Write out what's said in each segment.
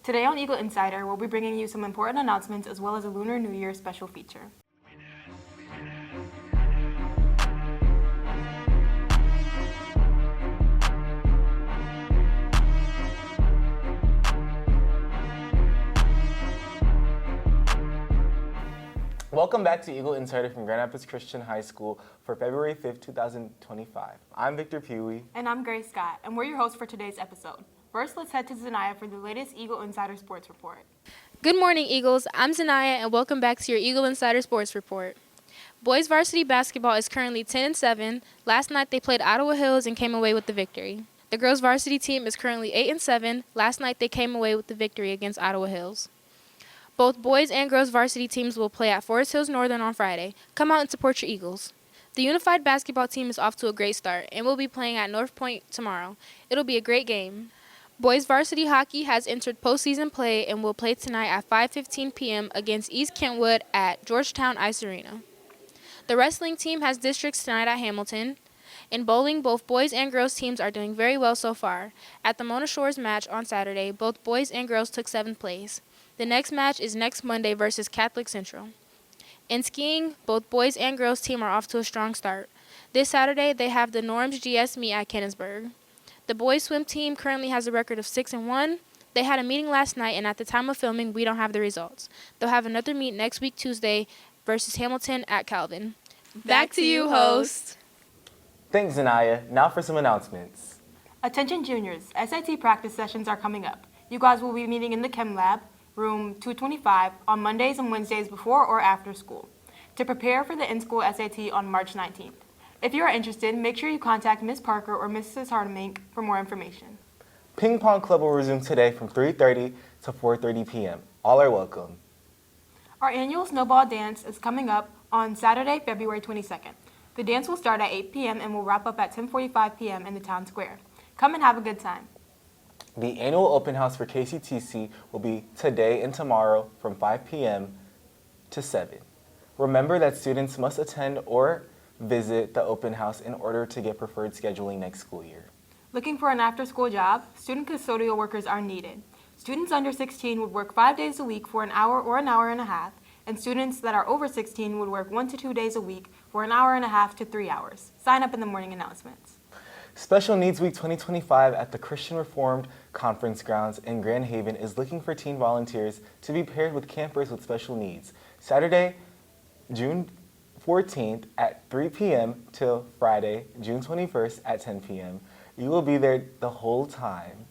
Today on Eagle Insider, we'll be bringing you some important announcements as well as a Lunar New Year special feature. Welcome back to Eagle Insider from Grand Rapids Christian High School for February 5th, 2025. I'm Victor Pewee. And I'm Grace Scott, and we're your hosts for today's episode. First, let's head to Zanaya for the latest Eagle Insider Sports Report. Good morning, Eagles. I'm Zanaya, and welcome back to your Eagle Insider Sports Report. Boys varsity basketball is currently 10-7. Last night they played Ottawa Hills and came away with the victory. The girls varsity team is currently 8-7. Last night they came away with the victory against Ottawa Hills. Both boys and girls varsity teams will play at Forest Hills Northern on Friday. Come out and support your Eagles. The unified basketball team is off to a great start and will be playing at North Point tomorrow. It'll be a great game. Boys varsity hockey has entered postseason play and will play tonight at 5:15 p.m. against East Kentwood at Georgetown Ice Arena. The wrestling team has districts tonight at Hamilton. In bowling, both boys and girls teams are doing very well so far. At the Mona Shores match on Saturday, both boys and girls took 7th place. The next match is next Monday versus Catholic Central. In skiing, both boys and girls team are off to a strong start. This Saturday, they have the Norms GS meet at Kennisburg. The boys swim team currently has a record of 6-1. They had a meeting last night, and at the time of filming, we don't have the results. They'll have another meet next week Tuesday versus Hamilton at Calvin. Back to you, host. Thanks, Zanaya. Now for some announcements. Attention juniors, SAT practice sessions are coming up. You guys will be meeting in the Chem Lab, room 225, on Mondays and Wednesdays before or after school to prepare for the in-school SAT on March 19th. If you are interested, make sure you contact Ms. Parker or Mrs. Hardemink for more information. Ping Pong Club will resume today from 3:30 to 4:30 p.m. All are welcome. Our annual snowball dance is coming up on Saturday, February 22nd. The dance will start at 8 p.m. and will wrap up at 10:45 p.m. in the town square. Come and have a good time. The annual open house for KCTC will be today and tomorrow from 5 p.m. to 7. Remember that students must attend or visit the open house in order to get preferred scheduling next school year. Looking for an after-school job? Student custodial workers are needed. Students under 16 would work 5 days a week for an hour or an hour and a half, and students that are over 16 would work 1 to 2 days a week for an hour and a half to 3 hours. Sign up in the morning announcements. Special Needs Week 2025 at the Christian Reformed Conference Grounds in Grand Haven is looking for teen volunteers to be paired with campers with special needs. Saturday, June 14th at 3 p.m. till Friday, June 21st at 10 p.m. You will be there the whole time.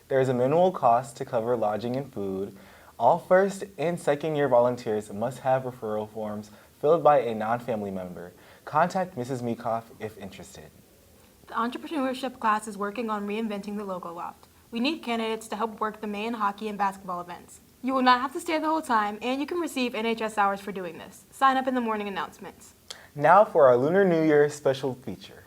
There is a minimal cost to cover lodging and food. All first and second year volunteers must have referral forms filled by a non-family member. Contact Mrs. Meekoff if interested. The entrepreneurship class is working on reinventing the Logo Loft. We need candidates to help work the main hockey and basketball events. You will not have to stay the whole time, and you can receive NHS hours for doing this. Sign up in the morning announcements. Now for our Lunar New Year special feature.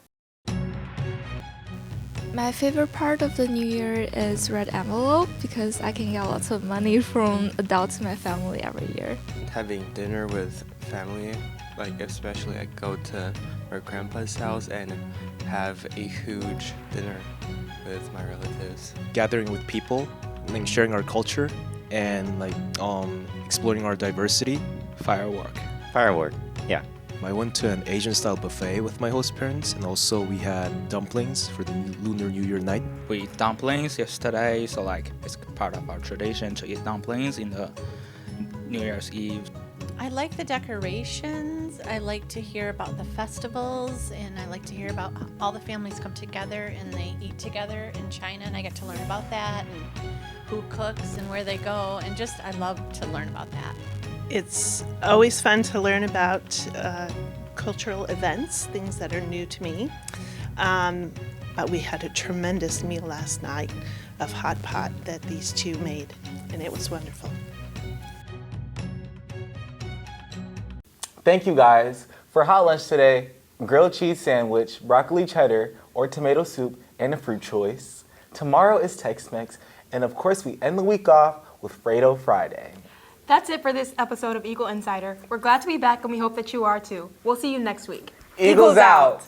My favorite part of the new year is red envelope because I can get lots of money from adults in my family every year. Having dinner with family, like especially I go to my grandpa's house and have a huge dinner with my relatives. Gathering with people, like sharing our culture, and exploring our diversity. Firework, yeah. I went to an Asian-style buffet with my host parents, and also we had dumplings for the Lunar New Year night. We eat dumplings yesterday, so it's part of our tradition to eat dumplings in the New Year's Eve. I like the decorations. I like to hear about the festivals, and I like to hear about how all the families come together and they eat together in China, and I get to learn about that and who cooks and where they go, and just I love to learn about that. It's always fun to learn about cultural events, things that are new to me. But we had a tremendous meal last night of hot pot that these two made, and it was wonderful. Thank you guys. For hot lunch today, grilled cheese sandwich, broccoli cheddar, or tomato soup, and a fruit choice. Tomorrow is Tex-Mex, and of course we end the week off with Fredo Friday. That's it for this episode of Eagle Insider. We're glad to be back, and we hope that you are too. We'll see you next week. Eagles out!